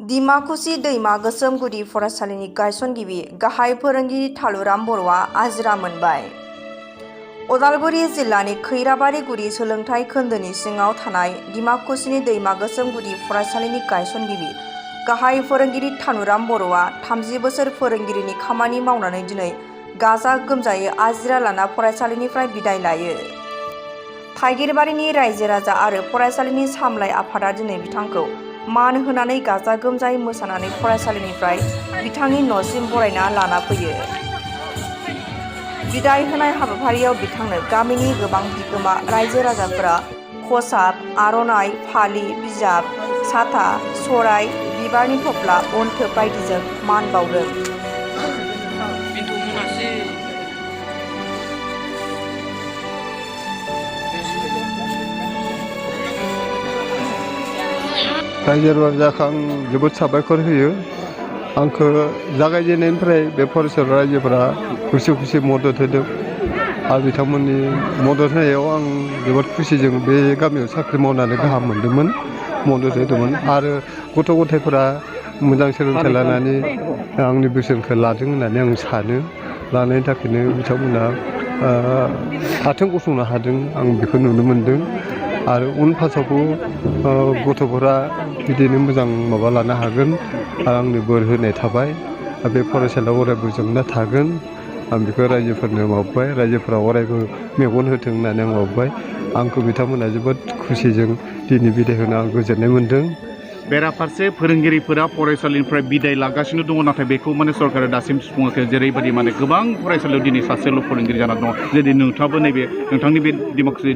दिमाकुसि दैमा गोसोम गुदि फरायसालिनि गायसनगिरि गाहाय फोरोंगिरि थालुराम बर'आ आजिरा मोनबाय। उदालगुरि जिल्लानि खैराबारि गुदि सोलोंथाइ खोन्दोनि सिङाव थानाय दिमाकुसिनि दैमा गोसोम गुदि फरायसालिनि गायसनगिरि गाहाय फोरोंगिरि थालुराम बर'आ 30 बोसोर फोरोंगिरिनि खामानि मावनानै दिनै गाजा गोमजायै आजिरा लाना फरायसालिनिफ्राय बिदाय लायो। थाइगिरबारिनि रायजो राजा आरो फरायसालिनि सामलाय आफादा दिनै बिथांखौ मान होनानै गाजा गोमजायै मोसानानै फरायसालिनिफ्राय बिथांनि न'सिम बरायना लाना फैयो। बिदाय होनाय हाबाफारियाव बिथांनो गामिनि गोबां बिगोमा रायजो राजाफोरा खसाब, आर'नाइ फालि, बिजाब, साथा, सराय, बिबारनि थफ्ला, अनथोब बायदिजों मान बावदों। रायजो राजाखौ आं जोबोद साबायखर होयो। आंखौ जागायजेननायनिफ्राय बे फरायसालि रायजोफोरा खुसि खुसि मदद होदों आरो बिथांमोननि मदद होनायाव आं जोबोद खुसिजों बे गामियाव साख्रि मावनानै गाहाम मोन्दोंमोन, मदद होदोंमोन आरो गथ' गथायफोरा मोजां सोलोंथाइ लानानै आंनि बोसोनखौ लादों होननानै आं सानो। लानायनि थाखायनो बिथांमोना आथिं गसंनो हादों, आं बेखौ नुनो मोन्दों आरो उन फासावबो गथ'फोरा बिदिनो मोजां माबा लानो हागोन आरो आंनि बोर होनाय थाबाय। बे फरायसालियाव अरायबो जोंना थागोन आं बेखौ रायजोफोरनो मावबाय, रायजोफोरा अरायबो मेगन होथों होननानै आं मावबाय। आंखौ बिथांमोना जोबोद खुसिजों दिनै बिदाय होनो आं गोजोननाय मोन्दों। बेराफारसे फोरोंगिरिफोरा फरायसालिनिफ्राय बिदाय लागासिनो दङ, नाथाय बेखौ सरकारा दासिम सुफुङाखै। जेरैबायदि गोबां फरायसालियाव दिनै सासेल' फोरोंगिरि जाना दङ। जेरै नोंथाङाबो नोंथांनि बे दिमाकुसि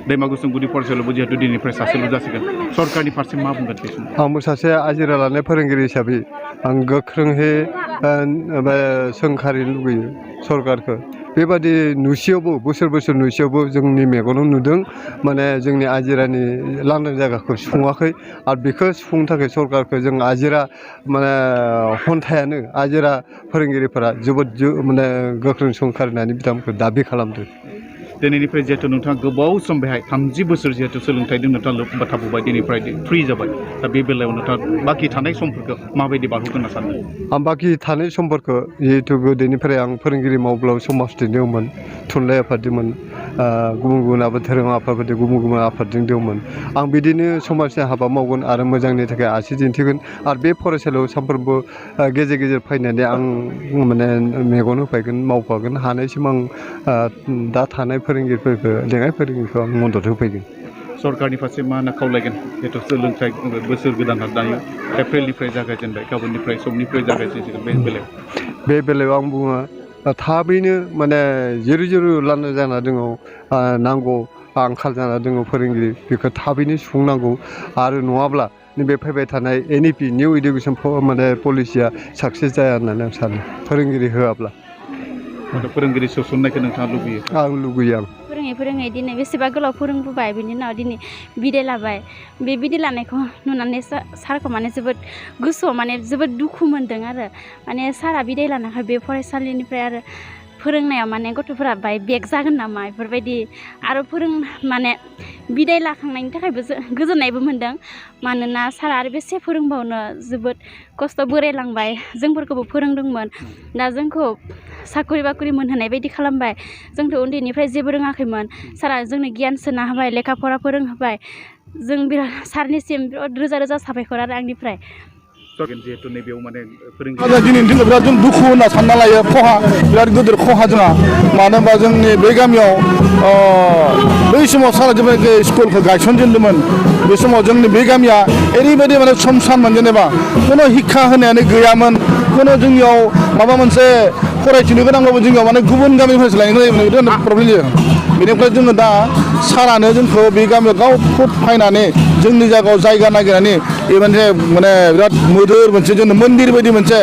दैमा गोसोम गुदि फरायसालियावबो जिहेतु दिनैनिफ्राय सासेल' जासिगोन, सरकारनि फारसे मा बुंगोन बे समाव? आंबो सासे आजिरा लानाय फोरोंगिरि हिसाबै आं गोख्रोंहै सोंखारिनो लुगैयो सरकारखौ। बेबादि नुसेयावबो बोसोर नुसेयावबो जोंनि मेगनाव नुदों जोंनि आजिरानि लांदां जायगाखौ सुफुङाखै आरो बेखौ सुफुंनो थाखाय सरकारखौ जों आजिरा हन्थायानो आजिरा फोरोंगिरिफोरा जोबोद गोख्रों सोंखारिनानै बिथांमोनखौ दाबि खालामदों। दिनैनिफ्राय जिहेतु नोंथाङा गोबाव सम बेहाय 30 बोसोर जिहेतु सोलोंथाइजों नोंथाङा लोब्बा थाबोबाय, दिनैफ्राय फ्रि जाबाय। दा बे बेलायाव नोंथाङा बाखि थानाय समफोरखौ माबायदि बारहोगोन होनना सानो? आं बाखि थानाय समफोरखौ जिहेतु गोदोनिफ्राय आं फोरोंगिरि मावब्लाबो समाजजों दंमोन, थुनलाइ आफादजोंमोन, गुबुन धोरोम आफादफोरजों गुबुन आफादजों दंमोन। आं बिदिनो समाजनि हाबा मावगोन आरो मोजांनि थाखाय आसि दिन्थिगोन आरो बे फरायसालियाव सानफ्रोमबो गेजेर गेजेर फैनानै आं मेगन होफैगोन, मावफागोन। हानायसिम आं दा थानाय फोरोंगिरिफोरखौ लेङाइ फोरोंगिरिखौ आं मदद होफैगोन। सरकारनि फारसे मा होनना खावलायगोन? जिहेतु सोलोंथाइ बोसोर गोदाना दायो एप्रिलनिफ्राय जागायजेनबाय, गाबोननिफ्राय समनिफ्राय जागायजेनसिगोन। बे बेलायाव आं बुङो थाबैनो जेरै लांदां जाना दङ, नांगौ आंखाल जाना दङ फोरोंगिरि, बेखौ थाबैनो सुफुंनांगौ आरो नङाब्ला नैबे फैबाय थानाय NEP निउ इडुकेसन पलिसिया साक्सेस जाया होननानै आं सानो। फोरोंगिरि होआब्ला फोरोंगिरि सोसननायखौ नोंथाङा लुबैयो? आं लुबैयो। फोरोङै दिनै बेसेबा गोलाव फोरोंबोबाय, बिनि उनाव दिनै बिदाय लाबाय। बे बिदाय लानायखौ नुनानै सारखौ जोबोद गोसोआव जोबोद दुखु मोन्दों आरो सारा बिदाय लानायखाय बे फरायसालिनिफ्राय आरो फोरोंनायाव गथ'फोरा बेक जागोन नामा बेफोरबायदि आरो बिदाय लाखांनायनि थाखायबो गोजोननायबो मोन्दों। मानोना सारा आरो बेसे फोरोंबावनो, जोबोद खस्थ' बोरायलांबाय, जोंफोरखौबो फोरोंदोंमोन। दा जोंखौ साख्रि बाख्रि मोनहोनाय बायदि खालामबाय। जोंथ' उन्दैनिफ्राय जेबो रोङाखैमोन, सारा जोंनो गियान सोना होबाय, लेखा फरा फोरोंहोबाय। जों बिराद सारनिसिम बिराद रोजा रोजा साबायखर आरो आंनिफ्राय। जिहेतु नैबेयाव दिनैनि दिनाव बिराद जों दुखु होनना सानना लायो, खहा, बिराद गिदिर खहा जोंहा। मानो होनबा जोंनि बे गामियाव बै समाव सारा जेब्ला स्कुलखौ गायसनजेनदोंमोन, बे समाव जोंनि बे गामिया ओरैबायदि समसानमोन, जेनेबा खुनु शिक्षा होनायानो गैयामोन। खुनु जोंनियाव माबा मोनसे फरायथिनो गोनांबाबो जोंनियाव गुबुन गामिनिफ्रायसो लायनो गोनां जायोमोन, प्रब्लेम जायो। बेनिफ्राय जोङो दा सारानो जोंखौ बे गामियाव गाव खुद फैनानै जोंनि जायगायाव जायगा नागिरनानै बिराद मोदोर मोनसे जोंनो मन्दिर बायदि मोनसे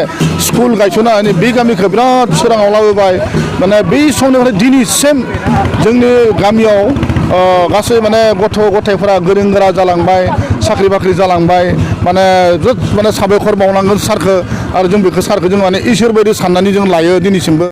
स्कुल गायसननानै बे गामिखौ बिराद सोराङाव लाबोबाय। बै समनिफ्राय दिनैसिम जोंनि गामियाव गासै गथ' गथायफोरा गोरों गोरा जालांबाय, साख्रि बाख्रि जालांबाय। जोबोद साबायखर बावनांगोन सारखौ, आरो जों बेखौ सारखौ जों इसोर बायदि साननानै जों लायो दिनैसिमबो।